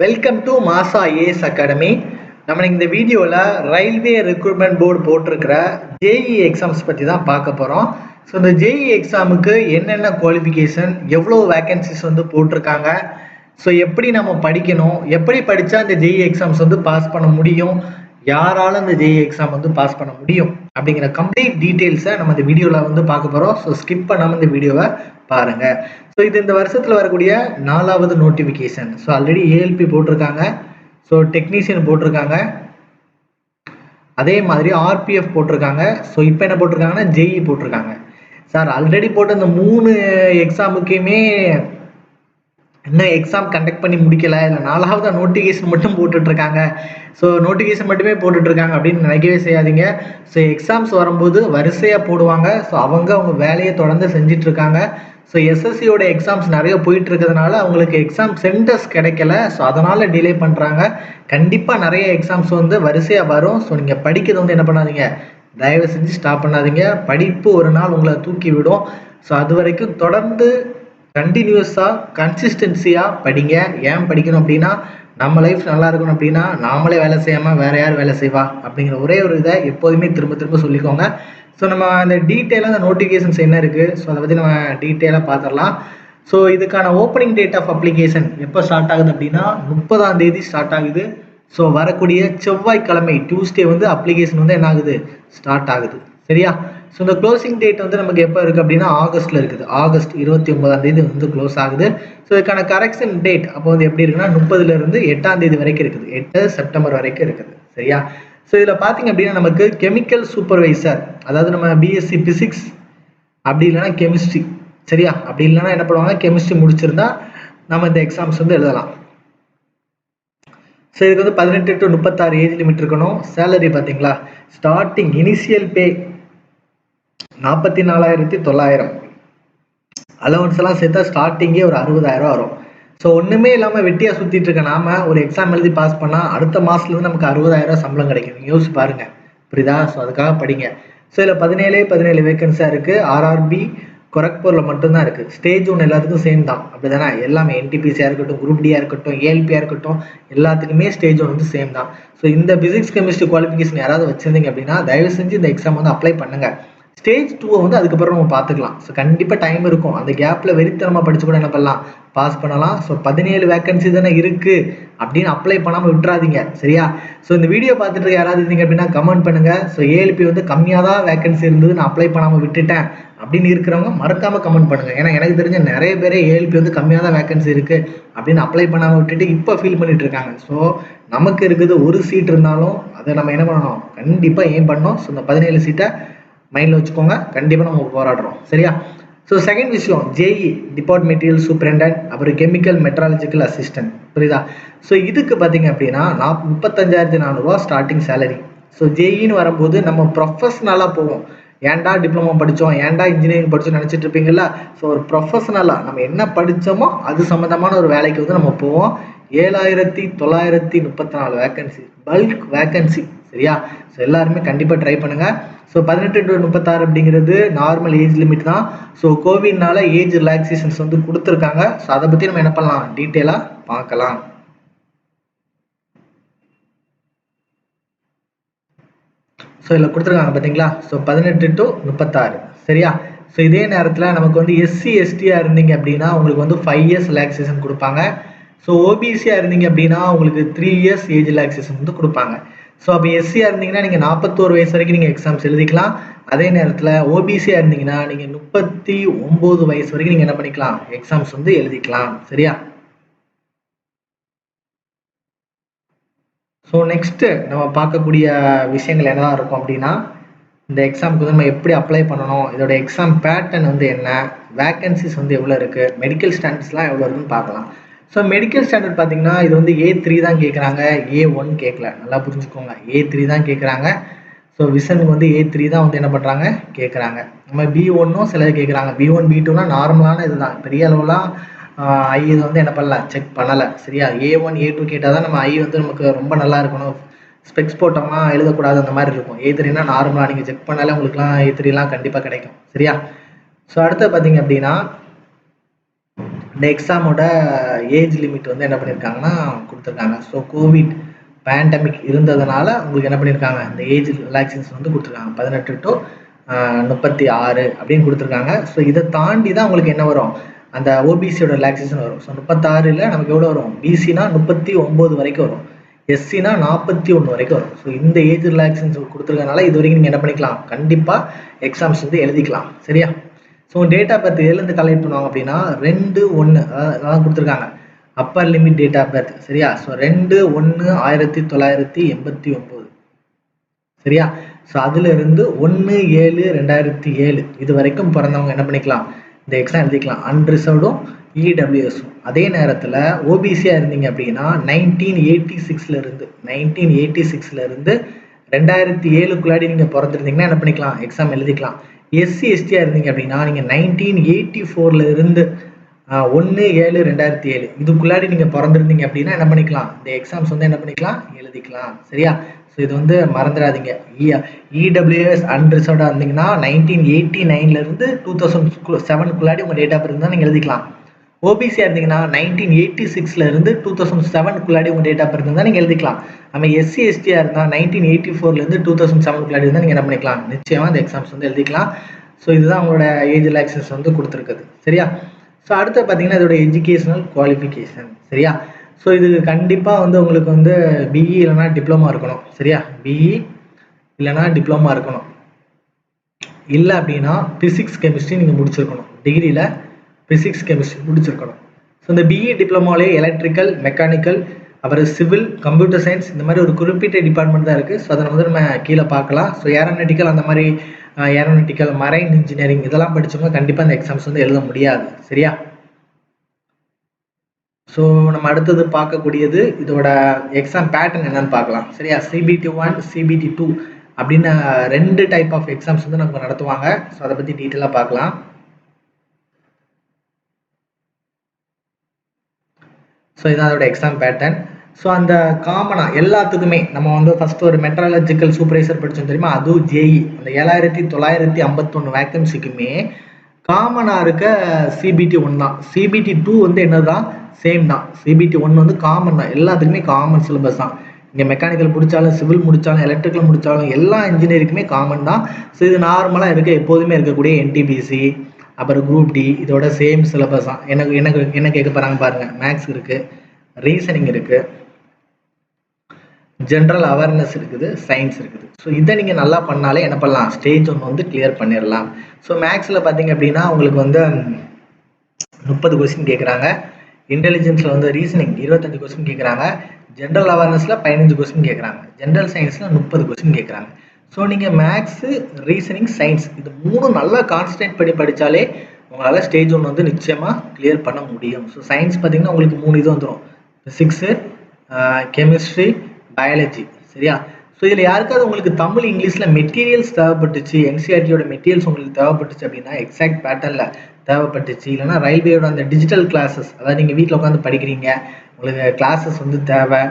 Welcome to மாசா IAS academy. நம்ம இந்த வீடியோவில் ரயில்வே ரெக்ரூட்மெண்ட் போர்டு போட்டிருக்கிற ஜேஇ எக்ஸாம்ஸ் பற்றி தான் பார்க்க போகிறோம். ஸோ இந்த ஜேஇ எக்ஸாமுக்கு என்னென்ன குவாலிஃபிகேஷன், எவ்வளோ வேக்கன்சிஸ் வந்து போட்டிருக்காங்க, ஸோ எப்படி நம்ம படிக்கணும், எப்படி படித்தா இந்த ஜேஇ எக்ஸாம்ஸ் வந்து பாஸ் பண்ண முடியும், யாரால இந்த ஜேஇ எக்ஸாம் வந்து பாஸ் பண்ண முடியும் அப்படிங்கிற கம்ப்ளீட் டீட்டெயில்ஸை நம்ம இந்த வீடியோவில் வந்து பார்க்க போகிறோம். ஸோ ஸ்கிப் பண்ணாமல் இந்த வீடியோவை பாருங்க. ஸோ இது இந்த வருஷத்தில் வரக்கூடிய 4வது நோட்டிஃபிகேஷன். ஸோ ஆல்ரெடி ஏஎல்பி போட்டிருக்காங்க, ஸோ டெக்னீஷியன் போட்டிருக்காங்க, அதே மாதிரி ஆர்பிஎஃப் போட்டிருக்காங்க. ஸோ இப்போ என்ன போட்டிருக்காங்கன்னா ஜேஇ போட்டிருக்காங்க. சார் ஆல்ரெடி போட்ட இந்த 3 எக்ஸாமுக்குமே இன்னும் எக்ஸாம் கண்டக்ட் பண்ணி முடிக்கல, இல்லை 4வது நோட்டிஃபிகேஷன் மட்டும் போட்டுட்ருக்காங்க, ஸோ நோட்டிஃபிகேஷன் மட்டுமே போட்டுட்ருக்காங்க அப்படின்னு நினைக்கவே செய்யாதீங்க. ஸோ எக்ஸாம்ஸ் வரும்போது வரிசையாக போடுவாங்க. ஸோ அவங்க வேலையை தொடர்ந்து செஞ்சிட்ருக்காங்க. ஸோ எஸ்எஸ்சியோட எக்ஸாம்ஸ் நிறைய போயிட்டு இருக்கிறதுனால அவங்களுக்கு எக்ஸாம் சென்டர்ஸ் கிடைக்கல, ஸோ அதனால் டிலே பண்ணுறாங்க. கண்டிப்பாக நிறைய எக்ஸாம்ஸ் வந்து வரிசையாக வரும். ஸோ நீங்கள் படிக்கிறது வந்து என்ன பண்ணாதீங்க, தயவு செஞ்சு ஸ்டாப் பண்ணாதீங்க. படிப்பு ஒரு நாள் உங்களை தூக்கி விடும். ஸோ அது வரைக்கும் தொடர்ந்து கண்டினியூஸாக கன்சிஸ்டன்சியாக படிங்க. ஏன் படிக்கணும் அப்படின்னா, நம்ம லைஃப் நல்லா இருக்கணும் அப்படின்னா நாமளே வேலை செய்யாமல் வேறு யார் வேலை செய்வா அப்படிங்கிற ஒரே ஒரு இதை எப்போதுமே திரும்ப திரும்ப சொல்லிக்கோங்க. ஸோ நம்ம அந்த டீட்டெயிலாக அந்த நோட்டிஃபிகேஷன்ஸ் என்ன இருக்குது, ஸோ அதை பற்றி நம்ம டீட்டெயிலாக பார்த்துடலாம். ஸோ இதுக்கான ஓப்பனிங் டேட் ஆஃப் அப்ளிகேஷன் எப்போ ஸ்டார்ட் ஆகுது அப்படின்னா 30ஆம் தேதி ஸ்டார்ட் ஆகுது. ஸோ வரக்கூடிய செவ்வாய்க்கிழமை டியூஸ்டே வந்து அப்ளிகேஷன் வந்து என்ன ஆகுது, ஸ்டார்ட் ஆகுது. சரியா? ஸோ இந்த க்ளோசிங் டேட் வந்து நமக்கு எப்போ இருக்குது அப்படின்னா ஆகஸ்ட்டில் இருக்குது. ஆகஸ்ட் 29ஆம் தேதி வந்து க்ளோஸ் ஆகுது. ஸோ இதுக்கான கரெக்ஷன் டேட் அப்போ வந்து எப்படி இருக்குன்னா 30லேருந்து 8ஆம் தேதி வரைக்கும் இருக்குது, 8 செப்டம்பர் வரைக்கும் இருக்குது. சரியா? ஸோ இதில் பார்த்தீங்க அப்படின்னா நமக்கு கெமிக்கல் சூப்பர்வைசர், அதாவது நம்ம பிஎஸ்சி பிசிக்ஸ் அப்படி இல்லைன்னா கெமிஸ்ட்ரி, சரியா, அப்படி இல்லைன்னா என்ன பண்ணுவாங்க, கெமிஸ்ட்ரி முடிச்சிருந்தா நம்ம இந்த எக்ஸாம்ஸ் வந்து எழுதலாம். ஸோ இதுக்கு வந்து 18 to 36 ஏஜ் லிமிட் இருக்கணும். சேலரி பார்த்தீங்களா, ஸ்டார்டிங் இனிஷியல் பே 44,900, அலவன்ஸ் எல்லாம் சேர்த்தா ஸ்டார்டிங்கே ஒரு 60,000 வரும். ஸோ ஒன்றுமே இல்லாமல் வெட்டியாக சுற்றிட்டு இருக்க நாம ஒரு எக்ஸாம் எழுதி பாஸ் பண்ணால் அடுத்த மாதத்துலேருந்து நமக்கு 60,000 சம்பளம் கிடைக்கும். நீங்கள் யோசிச்சு பாருங்கள், புரியுதா? ஸோ அதுக்காக படிங்க. ஸோ இதில் 17 வேகன்சியாக இருக்குது. ஆர்ஆர்பி கொரக்பூரில் மட்டும்தான் இருக்குது. ஸ்டேஜ் 1 எல்லாத்துக்கும் சேம் தான், அப்படி தானே? எல்லாமே என்டிபிசியாக இருக்கட்டும், குரூப் டியாக இருக்கட்டும், ஏஎல்பியாக இருக்கட்டும், எல்லாத்துக்குமே ஸ்டேஜ் 1 வந்து சேம் தான். ஸோ இந்த பிசிக்ஸ் கெமிஸ்ட்ரி குவாலிஃபிகேஷன் யாராவது வச்சுருந்தீங்க அப்படின்னா தயவு செஞ்சு இந்த எக்ஸாம் வந்து அப்ளை பண்ணுங்கள். ஸ்டேஜ் 2 வந்து அதுக்கப்புறம் நம்ம பார்த்துக்கலாம். ஸோ கண்டிப்பாக டைம் இருக்கும், அந்த கேப்பில் வெறித்தனமாக படிச்சு கூட என்ன பண்ணலாம், பாஸ் பண்ணலாம். ஸோ 17 வேக்கன்சி தானே இருக்குது அப்படின்னு அப்ளை பண்ணாமல் விட்டுறாதீங்க. சரியா? ஸோ இந்த வீடியோ பார்த்துட்டு யாராவது இருந்தீங்க அப்படின்னா கமெண்ட் பண்ணுங்கள். ஸோ ஏஎல்பி வந்து கம்மியாக தான் வேக்கன்சி இருந்தது, நான் அப்ளை பண்ணாமல் விட்டுட்டேன் அப்படின்னு இருக்கிறவங்க மறக்காமல் கமெண்ட் பண்ணுங்கள். ஏன்னா எனக்கு தெரிஞ்ச நிறைய பேரே ஏஎல்பி வந்து கம்மியாக தான் வேக்கன்சி இருக்குது அப்படின்னு அப்ளை பண்ணாமல் விட்டுட்டு இப்போ ஃபீல் பண்ணிட்டு இருக்காங்க. ஸோ நமக்கு இருக்குது ஒரு சீட் இருந்தாலும் அதை நம்ம என்ன பண்ணணும், கண்டிப்பாக ஏம் பண்ணணும். ஸோ இந்த 17 சீட்டை மைண்டில் வச்சுக்கோங்க, கண்டிப்பாக நம்ம போராடுறோம். சரியா? ஸோ செகண்ட் விஷயம், ஜேஇ டிபார்ட் மெட்டீரியல் சூப்பரண்டன்ட், அப்புறம் கெமிக்கல் மெட்ராலஜிக்கல் அசிஸ்டன்ட், புரியுதா? ஸோ இதுக்கு பார்த்தீங்க அப்படின்னா 35,400 ஸ்டார்டிங் சேலரி. ஸோ ஜேஇன்னு வரும்போது நம்ம ப்ரொஃபஷ்னலாக போவோம். ஏன்டா டிப்ளமோ படித்தோம், ஏன்டா இன்ஜினியரிங் படித்தோம் நினச்சிட்டு இருப்பீங்கல்ல. ஸோ ஒரு ப்ரொஃபஷ்னலாக நம்ம என்ன படித்தோமோ அது சம்மந்தமான ஒரு வேலைக்கு வந்து நம்ம போவோம். 7,934 வேக்கன்சி, பல்க் வேக்கன்சி. சரியா? ஸோ எல்லாருமே கண்டிப்பாக ட்ரை பண்ணுங்கள். ஸோ 18 to 36 அப்படிங்கிறது நார்மல் ஏஜ் லிமிட் தான். ஸோ கோவிட்னால ஏஜ் ரிலாக்ஸேஷன்ஸ் வந்து கொடுத்துருக்காங்க. ஸோ அதை பற்றி நம்ம என்ன பண்ணலாம், டீட்டெயிலாக பார்க்கலாம். ஸோ இதில் கொடுத்துருக்காங்க பார்த்தீங்களா. So 18 to 36. சரியா? ஸோ இதே நேரத்தில் நமக்கு வந்து எஸ்சி எஸ்டியாக இருந்தீங்க அப்படின்னா உங்களுக்கு வந்து 5 years ரிலாக்ஸேஷன் கொடுப்பாங்க. ஸோ ஓபிசியாக இருந்தீங்க அப்படின்னா உங்களுக்கு 3 years ஏஜ் ரிலாக்ஸேஷன் வந்து கொடுப்பாங்க. ஸோ அப்போ எஸ்சியாக இருந்தீங்கன்னா நீங்கள் 41 வயசு வரைக்கும் நீங்கள் எக்ஸாம்ஸ் எழுதிக்கலாம். அதே நேரத்தில் ஓபிசியாக இருந்தீங்கன்னா நீங்கள் 39 வயசு வரைக்கும் நீங்கள் என்ன பண்ணிக்கலாம், எக்ஸாம்ஸ் வந்து எழுதிக்கலாம். சரியா? ஸோ நெக்ஸ்ட்டு நம்ம பார்க்கக்கூடிய விஷயங்கள் என்னதான் இருக்கும் அப்படின்னா, இந்த எக்ஸாமுக்கு வந்து நம்ம எப்படி அப்ளை பண்ணணும், இதோட எக்ஸாம் பேட்டர்ன் வந்து என்ன, வேக்கன்சிஸ் வந்து எவ்வளோ இருக்குது, மெடிக்கல் ஸ்டாண்டர்ட்ஸ்லாம் எவ்வளோ இருக்குன்னு பார்க்கலாம். ஸோ மெடிக்கல் ஸ்டாண்டர்ட் பார்த்தீங்கன்னா இது வந்து A3 தான் கேட்குறாங்க, A1 கேட்கல, நல்லா புரிஞ்சுக்கோங்க. A3 தான் கேட்குறாங்க. ஸோ விசனுக்கு வந்து A3 தான் வந்து என்ன பண்ணுறாங்க, கேட்குறாங்க. நம்ம B1ம் சிலது கேட்குறாங்க. B1 B2லாம் நார்மலான இதுதான், பெரிய அளவுலாம் ஐ இது வந்து என்ன பண்ணலாம், செக் பண்ணலை. சரியா? A1 A2 கேட்டால் தான் நம்ம ஐ வந்து நமக்கு ரொம்ப நல்லா இருக்கணும், ஸ்பெக்ஸ் போட்டோம்னா எழுதக்கூடாது, அந்த மாதிரி இருக்கும். A3னா நார்மலாக நீங்கள் செக் பண்ணாலே உங்களுக்குலாம் A3லாம் கண்டிப்பாக கிடைக்கும். சரியா? ஸோ அடுத்து பார்த்தீங்க அப்படின்னா இந்த எக்ஸாமோட ஏஜ் லிமிட் வந்து என்ன பண்ணியிருக்காங்கன்னா கொடுத்துருக்காங்க. ஸோ கோவிட் பேண்டமிக் இருந்ததுனால உங்களுக்கு என்ன பண்ணியிருக்காங்க, இந்த ஏஜ் ரிலாக்ஸேஷன் வந்து கொடுத்துருக்காங்க 18 to 36 அப்படின்னு கொடுத்துருக்காங்க. ஸோ இதை தாண்டி தான் உங்களுக்கு என்ன வரும், அந்த ஓபிசியோட ரிலாக்ஸேஷன் வரும். ஸோ 36ல் நமக்கு எவ்வளோ வரும், பிசினா 39 வரைக்கும் வரும், எஸ்சினா 41 வரைக்கும் வரும். ஸோ இந்த ஏஜ் ரிலாக்ஸேஷன் கொடுத்துருக்கனால இது வரைக்கும் நீங்கள் என்ன பண்ணிக்கலாம், கண்டிப்பாக எக்ஸாம்ஸ் வந்து எழுதிக்கலாம். சரியா? ஸோ டேட் ஆஃப் பர்த் எதுலேருந்து கலெக்ட் பண்ணுவாங்க அப்படின்னா 2/1 அதான் கொடுத்துருக்காங்க upper limit date of birth. சரியா? ஸோ 2/1/1989. சரியா? ஸோ அதுல இருந்து 1/7/2007 இது வரைக்கும் பிறந்தவங்க என்ன பண்ணிக்கலாம், இந்த எக்ஸாம் எழுதிக்கலாம், அன்ரிசர்வ்டும் இடபிள்யூஎஸும். அதே நேரத்தில் ஓபிசியாக இருந்தீங்க அப்படின்னா 1986ல இருந்து 2007க்குள்ளாடி நீங்கள் பிறந்திருந்தீங்கன்னா என்ன பண்ணிக்கலாம், எக்ஸாம் எழுதிக்கலாம். எஸ்சி எஸ்டியாக இருந்தீங்க அப்படின்னா நீங்கள் 1984ல இருந்து 1/7/2007 இதுக்குள்ளாடி நீங்கள் பிறந்திருந்தீங்க அப்படின்னா என்ன பண்ணிக்கலாம், இந்த எக்ஸாம்ஸ் வந்து என்ன பண்ணிக்கலாம், எழுதிக்கலாம். சரியா? ஸோ இது வந்து மறந்துடாதீங்க. இடபிள்யூஎஸ் அன்ரிசர்வ்டாக இருந்தீங்கன்னா 1989ல இருந்து 2007க்குள்ளாடி உங்கள் டேட் ஆஃப் பர்த் இருந்தால் நீங்கள் எழுதிக்கலாம். ஓபிசியாக இருந்தீங்கன்னா 1986ல இருந்து 2007க்குள்ளாடி உங்கள் டேட் ஆஃப் பர்த் இருந்தால் நீங்கள் எழுதிக்கலாம். நம்ம எஸ்சி எஸ்டியாக இருந்தால் 1984ல இருந்து 2007க்குள்ளாடி இருந்தால் நீங்கள் என்ன பண்ணிக்கலாம், நிச்சயமாக இந்த எக்ஸாம்ஸ் வந்து எழுதிக்கலாம். ஸோ இதுதான் உங்களோட ஏஜ் ரிலாக்ஸேஷன் வந்து கொடுத்துருக்குது. சரியா? ஸோ அடுத்து பார்த்தீங்கன்னா இதோட எஜுகேஷனல் குவாலிஃபிகேஷன். சரியா? ஸோ இது கண்டிப்பாக வந்து உங்களுக்கு வந்து பிஇ இல்லைனா டிப்ளமா இருக்கணும். சரியா? பிஇ இல்லைனா டிப்ளமா இருக்கணும். இல்லை அப்படின்னா பிசிக்ஸ் கெமிஸ்ட்ரி நீங்கள் முடிச்சிருக்கணும். டிகிரியில் பிசிக்ஸ் கெமிஸ்ட்ரி முடிச்சிருக்கணும். ஸோ இந்த பிஇ டிப்ளமாலே எலக்ட்ரிக்கல், மெக்கானிக்கல், அப்புறம் சிவில், கம்ப்யூட்டர் சயின்ஸ் இந்த மாதிரி ஒரு குறிப்பிட்ட டிபார்ட்மெண்ட் தான் இருக்குது. ஸோ அதை வந்து நம்ம கீழே பார்க்கலாம். ஸோ ஏரோநாட்டிக்கல் அந்த மாதிரி ஏரோநாட்டிக்கல், மரைன் இன்ஜினியரிங் இதெல்லாம் படித்தவங்க கண்டிப்பாக இந்த எக்ஸாம்ஸ் வந்து எழுத முடியாது. சரியா? ஸோ நம்ம அடுத்தது பார்க்கக்கூடியது இதோட எக்ஸாம் பேட்டர்ன் என்னன்னு பார்க்கலாம். சரியா? CBT 1 CBT 2 அப்படின்னு 2 டைப் ஆஃப் எக்ஸாம்ஸ் வந்து நமக்கு நடத்துவாங்க. ஸோ அதை பற்றி டீட்டெயிலாக பார்க்கலாம். ஸோ இதான் அதோட எக்ஸாம் பேட்டர்ன். ஸோ அந்த காமனாக எல்லாத்துக்குமே நம்ம வந்து ஃபஸ்ட்டு ஒரு மெட்ராலஜிக்கல் சூப்பர்வைசர் படித்தோம் தெரியுமா, அதுவும் ஜேஇ அந்த 7951 வேக்கன்சிக்குமே காமனாக இருக்க CBT 1 தான். CBT 2 வந்து என்னதான் சேம் தான். CBT 1 வந்து காமன் தான், எல்லாத்துக்குமே காமன் சிலபஸ் தான். இங்கே மெக்கானிக்கல் முடித்தாலும், சிவில் முடித்தாலும், எலக்ட்ரிக்கல் முடித்தாலும் எல்லா இன்ஜினியரிங்குமே காமன் தான். ஸோ இது நார்மலாக எப்போதுமே இருக்கக்கூடிய NTPC அப்புறம் குரூப் டி இதோட சேம் சிலபஸ் தான். என்ன கேட்க போகிறாங்க பாருங்கள். மேக்ஸ் இருக்குது, ரீசனிங் இருக்குது, ஜென்ரல் அவேர்னஸ் இருக்குது, சயின்ஸ் இருக்குது. ஸோ இதை நீங்கள் நல்லா பண்ணாலே என்ன பண்ணலாம், ஸ்டேஜ் 1 வந்து கிளியர் பண்ணிடலாம். ஸோ மேக்ஸில் பார்த்தீங்க அப்படின்னா உங்களுக்கு வந்து 30 கொஸ்டின் கேட்குறாங்க. இன்டெலிஜென்ஸில் வந்து ரீசனிங் 25 கொஸ்டின் கேட்குறாங்க. ஜென்ரல் அவேர்னஸில் 15 கொஸ்டின் கேட்குறாங்க. ஜென்ரல் சயின்ஸில் 30 கொஸ்டின் கேட்குறாங்க. ஸோ நீங்கள் மேக்ஸு, ரீசனிங், சயின்ஸ் இது 3 நல்லா கான்சன்ட்ரேட் பண்ணி படித்தாலே உங்களால் ஸ்டேஜ் 1 வந்து நிச்சயமாக கிளியர் பண்ண முடியும். ஸோ சயின்ஸ் பார்த்தீங்கன்னா உங்களுக்கு 3 இது வந்துடும், ஃபிசிக்ஸு, கெமிஸ்ட்ரி, பயாலஜி. சரியா? ஸோ இதில் யாருக்காவது உங்களுக்கு தமிழ், இங்கிலீஷில் மெட்டீரியல்ஸ் தேவைப்பட்டுச்சு, NCERT மெட்டீரியல்ஸ் உங்களுக்கு தேவைப்பட்டுச்சு அப்படின்னா எக்ஸாக்ட் பேட்டர்னில் தேவைப்பட்டுச்சு, இல்லைனா ரயில்வேயோட அந்த டிஜிட்டல் கிளாஸஸ், அதாவது நீங்கள் வீட்டில் உட்காந்து படிக்கிறீங்க, உங்களுக்கு கிளாஸஸ் வந்து தேவை,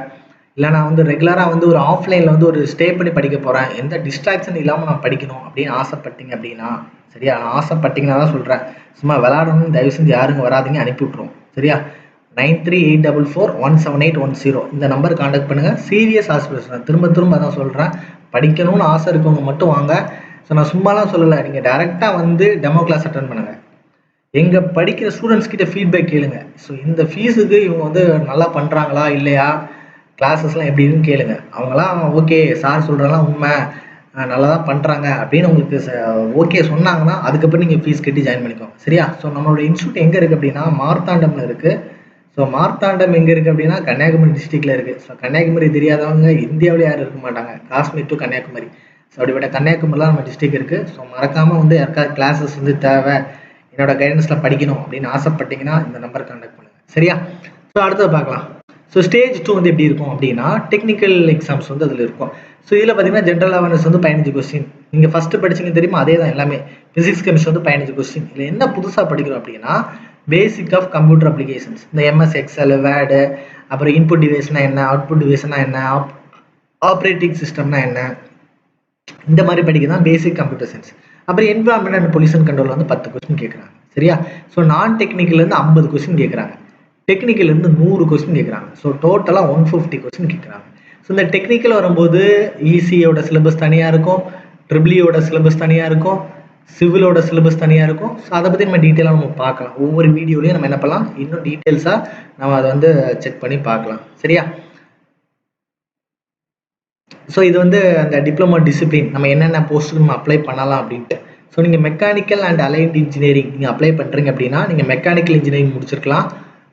இல்லை நான் வந்து ரெகுலராக வந்து ஒரு ஆஃப்லைனில் வந்து ஒரு ஸ்டே பண்ணி படிக்க போகிறேன், எந்த டிஸ்ட்ராக்ஷன் இல்லாமல் நான் படிக்கணும் அப்படின்னு ஆசைப்பட்டீங்க அப்படின்னா, சரியா, நான் ஆசைப்பட்டீங்கன்னா தான் சொல்கிறேன், சும்மா விளாடணும்னு தயவு செஞ்சு யாருங்க வராதிங்க, அனுப்பி விட்ருவோம். சரியா? 9384417810 இந்த நம்பர் கான்டாக்ட் பண்ணுங்கள். சீரியஸ் ஆஸ்பிரேஷன் திரும்ப தான் சொல்கிறேன், படிக்கணும்னு ஆசை இருக்கவங்க மட்டும் வாங்க. ஸோ நான் சும்மாலாம் சொல்லலை, நீங்கள் டேரெக்டாக வந்து டெமோ கிளாஸ் அட்டன் பண்ணுங்கள். எங்கள் படிக்கிற ஸ்டூடெண்ட்ஸ் கிட்ட ஃபீட்பேக் கேளுங்க. ஸோ இந்த ஃபீஸுக்கு இவங்க வந்து நல்லா பண்ணுறாங்களா இல்லையா, கிளாஸஸ்லாம் எப்படி இருக்குன்னு கேளுங்க. அவங்களாம் ஓகே சார் சொல்கிறலாம் உண்மை நல்லா தான் பண்ணுறாங்க அப்படின்னு உங்களுக்கு ஓகே சொன்னாங்கன்னா அதுக்கப்புறம் நீங்கள் ஃபீஸ் கட்டி ஜாயின் பண்ணிக்கோங்க. சரியா? ஸோ நம்மளோட இன்ஸ்டியூட் எங்கே இருக்குது அப்படின்னா மார்த்தாண்டமில் இருக்குது. ஸோ மார்த்தாண்டம் எங்கே இருக்குது அப்படின்னா கன்னியாகுமரி டிஸ்ட்ரிக்டில் இருக்குது. ஸோ கன்னியாகுமரி தெரியாதவங்க இந்தியாவில் யாரும் இருக்க மாட்டாங்க, காஷ்மீர் டு கன்னியாகுமரி. ஸோ அப்படிப்பட்ட கன்னியாகுமரிலாம் நம்ம டிஸ்ட்ரிக்ட் இருக்குது. ஸோ மறக்காமல் வந்து யாருக்காவது கிளாஸஸ் வந்து தேவை, என்னோட கைடன்ஸில் படிக்கணும் அப்படின்னு ஆசைப்பட்டீங்கன்னா இந்த நம்பர் கான்டாக்ட் பண்ணுங்கள். சரியா? ஸோ அடுத்தது பார்க்கலாம். ஸோ ஸ்டேஜ் 2 வந்து எப்படி இருக்கும் அப்படின்னா டெக்னிக்கல் எக்ஸாம்ஸ் வந்து அதில் இருக்கும். ஸோ இதில் பார்த்தீங்கன்னா ஜென்ரல் அவேர்னஸ் வந்து 15 கொஸ்டின். நீங்கள் ஃபஸ்ட்டு படிச்சிங்க தெரியுமா, அதே தான் எல்லாமே. ஃபிசிக்ஸ் கெமிஸ்ட்ரி வந்து 15 கொஸ்டின். இதில் என்ன புதுசாக படிக்கிறோம் அப்படின்னா பேசிக் ஆஃப் கம்ப்யூட்டர் அப்ளிகேஷன்ஸ், இந்த MS எக்ஸல், வேர்டு, அப்புறம் இன்புட் டிவைஸ்னா என்ன, அவுட்புட் டிவைஸ்னா என்ன, ஆப்ரேட்டிங் சிஸ்டம்னா என்ன, இந்த மாதிரி படிக்க தான் பேசிக் கம்ப்யூட்டர் சயின்ஸ். அப்புறம் என்விரான்மெண்ட் அண்ட் பொல்யூஷன் கண்ட்ரோல் வந்து 10 கொஸ்டின் கேட்குறாங்க. சரியா? ஸோ நான் டெக்னிக்கல்லேருந்து 50 கொஸ்டின் கேட்குறாங்க, டெக்னிக்கல்லேருந்து 100 கொஸ்டின் கேட்குறாங்க. ஸோ டோட்டலாக 150 கொஸ்டின் கேட்குறாங்க. ஸோ இந்த டெக்னிக்கல் வரும்போது இசியோட சிலபஸ் தனியாக இருக்கும், ட்ரிபிளியோட சிலபஸ் தனியாக இருக்கும், சிவிலோட சிலபஸ் தனியாக இருக்கும். ஸோ அதை பற்றி நம்ம டீட்டெயிலாக நம்ம பார்க்கலாம். ஒவ்வொரு வீடியோலையும் நம்ம என்ன பண்ணலாம், இன்னும் டீட்டெயில்ஸாக நம்ம அதை வந்து செக் பண்ணி பார்க்கலாம். சரியா? ஸோ இது வந்து அந்த டிப்ளமோ டிசிப்ளின் நம்ம என்னென்ன போஸ்ட்டுக்கு நம்ம அப்ளை பண்ணலாம் அப்படின்ட்டு. ஸோ நீங்கள் மெக்கானிக்கல் அண்ட் அலைன்ட் இன்ஜினியரிங் நீங்கள் அப்ளை பண்ணுறீங்க அப்படின்னா நீங்கள் மெக்கானிக்கல் இன்ஜினியரிங் முடிச்சிருக்கலாம்,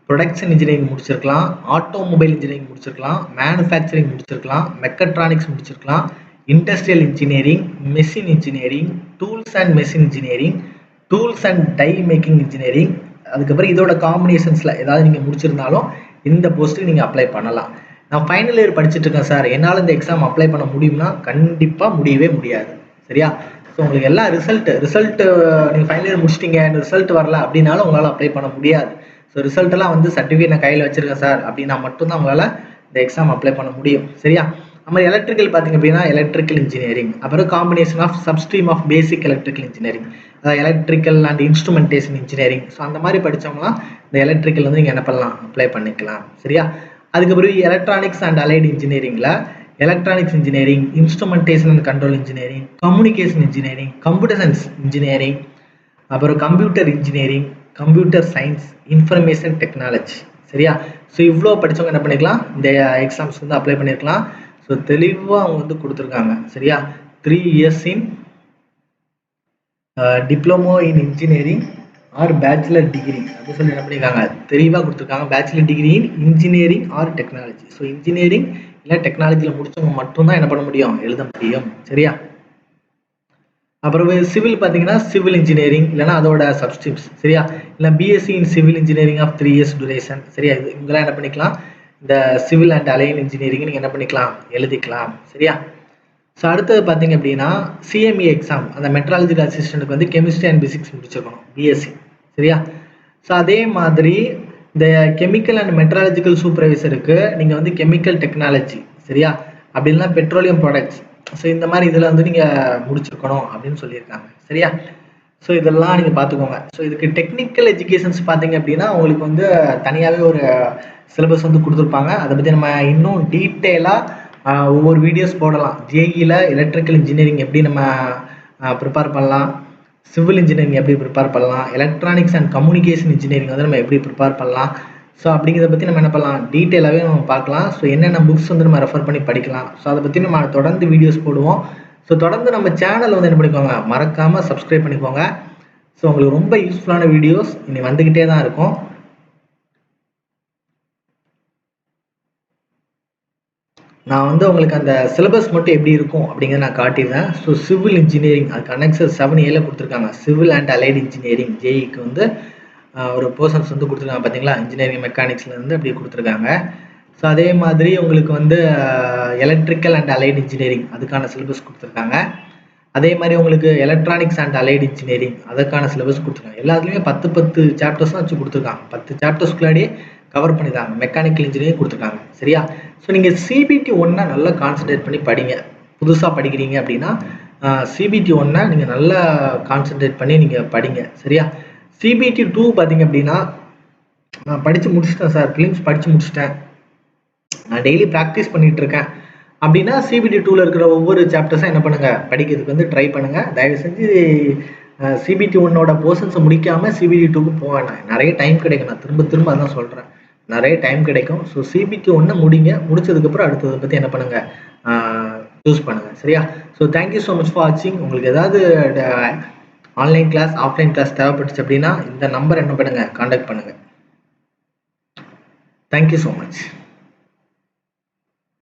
ப்ரொடக்ஷன் இன்ஜினியரிங் முடிச்சிருக்கலாம், ஆட்டோமொபைல் இன்ஜினியரிங் முடிச்சிருக்கலாம், மேனுஃபேக்சரிங் முடிச்சிருக்கலாம், மெக்கட்ரானிக்ஸ் முடிச்சிருக்கலாம், industrial engineering, machine engineering, tools and machine engineering, tools and die making engineering. அதுக்கப்புறம் இதோட காம்பினேஷன்ஸில் ஏதாவது நீங்கள் முடிச்சிருந்தாலும் இந்த போஸ்ட்டுக்கு நீங்கள் அப்ளை பண்ணலாம். நான் ஃபைனல் இயர் படிச்சுட்டு இருக்கேன் சார், என்னால் இந்த எக்ஸாம் அப்ளை பண்ண முடியும்னா கண்டிப்பாக முடியவே முடியாது. சரியா? ஸோ உங்களுக்கு எல்லா ரிசல்ட்டு நீங்கள் ஃபைனல் இயர் முடிச்சிட்டிங்க, ரிசல்ட் வரல அப்படின்னாலும் உங்களால் அப்ளை பண்ண முடியாது. ஸோ ரிசல்ட்டெல்லாம் வந்து சர்டிஃபிகேட் நான் கையில் வச்சிருக்கேன் சார் அப்படின்னா மட்டும்தான் உங்களால் இந்த எக்ஸாம் அப்ளை பண்ண முடியும். சரியா? நம்ம எலக்ட்ரிக்கல் பார்த்தீங்க அப்படின்னா எலக்ட்ரிக்கல் இன்ஜினியரிங், அப்புறம் combination of substream of basic electrical engineering, electrical and instrumentation engineering. So அந்த மாதிரி படித்தவங்களாம் இந்த எலக்ட்ரிக்கல் வந்து நீங்கள் என்ன பண்ணலாம், அப்ளை பண்ணிக்கலாம். சரியா? அதுக்கப்புறம் எலக்ட்ரானிக்ஸ் அண்ட் அலைட் இன்ஜினியரிங்கில் electronics engineering, instrumentation and control engineering, communication engineering, computer science engineering, அப்புறம் computer engineering, computer science, information technology. சரியா? ஸோ இவ்வளோ படித்தவங்க என்ன பண்ணிக்கலாம், இந்த எக்ஸாம்ஸ் வந்து அப்ளை பண்ணியிருக்கலாம். ஸோ தெளிவாக அவங்க வந்து கொடுத்துருக்காங்க. சரியா? 3 years in diploma in engineering or bachelor degree அப்படின்னு சொல்லி என்ன பண்ணியிருக்காங்க, தெளிவாக கொடுத்துருக்காங்க. Bachelor degree in engineering or technology. So engineering இல்லை டெக்னாலஜியில் முடிச்சவங்க மட்டும்தான் என்ன பண்ண முடியும், எழுத முடியும். சரியா? அப்புறம் சிவில் பார்த்தீங்கன்னா சிவில் இன்ஜினியரிங் இல்லைனா அதோட சப்ஸ்ட்ரீம்ஸ். சரியா? இல்லை BSc in civil engineering of 3 years duration. சரியா? இவங்கெல்லாம் என்ன பண்ணிக்கலாம், இந்த சிவில் அண்ட் அலைன் இன்ஜினியரிங் நீங்கள் என்ன பண்ணிக்கலாம், எழுதிக்கலாம். சரியா? ஸோ அடுத்தது பார்த்தீங்க அப்படின்னா சிஎம்இ எக்ஸாம், அந்த மெட்ராலஜிக்கல் அசிஸ்டண்ட்டுக்கு வந்து கெமிஸ்ட்ரி அண்ட் பிசிக்ஸ் முடிச்சிருக்கணும், பிஎஸ்சி. சரியா? ஸோ அதே மாதிரி இந்த கெமிக்கல் அண்ட் மெட்ராலஜிக்கல் சூப்பர்வைசருக்கு நீங்கள் வந்து கெமிக்கல் டெக்னாலஜி, சரியா, அப்படி இல்லைனா பெட்ரோலியம் ப்ராடக்ட்ஸ், ஸோ இந்த மாதிரி இதில் வந்து நீங்கள் முடிச்சிருக்கணும் அப்படின்னு சொல்லியிருக்காங்க. சரியா? ஸோ இதெல்லாம் நீங்கள் பார்த்துக்கோங்க. ஸோ இதுக்கு டெக்னிக்கல் எஜுகேஷன்ஸ் பார்த்தீங்க அப்படின்னா உங்களுக்கு வந்து தனியாகவே ஒரு சிலபஸ் வந்து கொடுத்துருப்பாங்க. அதை பற்றி நம்ம இன்னும் டீட்டெயிலாக ஒவ்வொரு வீடியோஸ் போடலாம். ஜேஇயில் எலக்ட்ரிக்கல் இன்ஜினியரிங் எப்படி நம்ம ப்ரிப்பேர் பண்ணலாம், சிவில் இன்ஜினியரிங் எப்படி ப்ரிப்பேர் பண்ணலாம், எலக்ட்ரானிக்ஸ் அண்ட் கம்யூனிகேஷன் இன்ஜினியரிங் வந்து நம்ம எப்படி ப்ரிப்பேர் பண்ணலாம், ஸோ அப்படிங்கிறத பற்றி நம்ம என்ன பண்ணலாம், டீட்டெயிலாகவே நம்ம பார்க்கலாம். ஸோ என்னென்ன புக்ஸ் வந்து நம்ம ரெஃபர் பண்ணி படிக்கலாம். ஸோ அதை பற்றி நம்ம தொடர்ந்து வீடியோஸ் போடுவோம். ஸோ தொடர்ந்து நம்ம சேனல் வந்து என்ன பண்ணிக்கோங்க, மறக்காமல் சப்ஸ்கிரைப் பண்ணிக்கோங்க. ஸோ உங்களுக்கு ரொம்ப யூஸ்ஃபுல்லான வீடியோஸ் இனி வந்துக்கிட்டே தான் இருக்கும். நான் வந்து உங்களுக்கு அந்த சிலபஸ் மட்டும் எப்படி இருக்கும் அப்படிங்கிறத நான் காட்டிடுறேன். ஸோ சிவில் இன்ஜினியரிங் அதுக்கு அனெக்சர் 7A கொடுத்துருக்காங்க. சிவில் அண்ட் அலைட் இன்ஜினியரிங் ஜேஇக்கு வந்து ஒரு போர்ஷன்ஸ் வந்து கொடுத்துருக்காங்க பார்த்தீங்களா, இன்ஜினியரிங் மெக்கானிக்ஸ்லேருந்து அப்படியே கொடுத்துருக்காங்க. ஸோ அதே மாதிரி உங்களுக்கு வந்து எலக்ட்ரிக்கல் அண்ட் அலைட் இன்ஜினியரிங் அதுக்கான சிலபஸ் கொடுத்துருக்காங்க. அதே மாதிரி உங்களுக்கு எலக்ட்ரானிக்ஸ் அண்ட் அலைட் இன்ஜினியரிங் அதுக்கான சிலபஸ் கொடுத்துருக்காங்க. எல்லாத்துலேயுமே 10 சாப்டர்ஸ் தான் வச்சு கொடுத்துருக்காங்க. 10 சாப்டர்ஸ்குள்ளாடியே கவர் பண்ணிதாங்க. மெக்கானிக்கல் இன்ஜினியரிங் கொடுத்துருக்காங்க. சரியா? ஸோ நீங்கள் சிபிடி 1 நல்லா கான்சன்ட்ரேட் பண்ணி படிங்க. புதுசாக படிக்கிறீங்க அப்படின்னா சிபிடி 1 நீங்கள் நல்லா கான்சன்ட்ரேட் பண்ணி நீங்கள் படிங்க. சரியா? சிபிடி 2 பார்த்தீங்க அப்படின்னா நான் படித்து முடிச்சிட்டேன் சார், ஃபிலிம்ஸ் படித்து முடிச்சிட்டேன், நான் டெய்லி ப்ராக்டிஸ் பண்ணிகிட்டு இருக்கேன் அப்படின்னா சிபிடி 2ல் இருக்கிற ஒவ்வொரு சாப்டர்ஸும் என்ன பண்ணுங்கள், படிக்கிறதுக்கு வந்து ட்ரை பண்ணுங்கள். தயவு செஞ்சு சிபிடி 1ஓட போர்ஷன்ஸை முடிக்காமல் சிபிடி 2க்கு போவேன். நிறைய டைம் கிடைக்கும், நான் திரும்ப அதான் சொல்கிறேன், நிறைய டைம் கிடைக்கும். ஸோ சிபிடி 1 முடிங்க, முடிச்சதுக்கப்புறம் அடுத்ததை பற்றி என்ன பண்ணுங்கள், சூஸ் பண்ணுங்கள். சரியா? So thank you so much for வாட்சிங். உங்களுக்கு ஏதாவது ஆன்லைன் கிளாஸ் ஆஃப்லைன் கிளாஸ் தேவைப்பட்டுச்சு அப்படின்னா இந்த நம்பர் என்ன பண்ணுங்கள், கான்டாக்ட் பண்ணுங்கள். Thank you so much.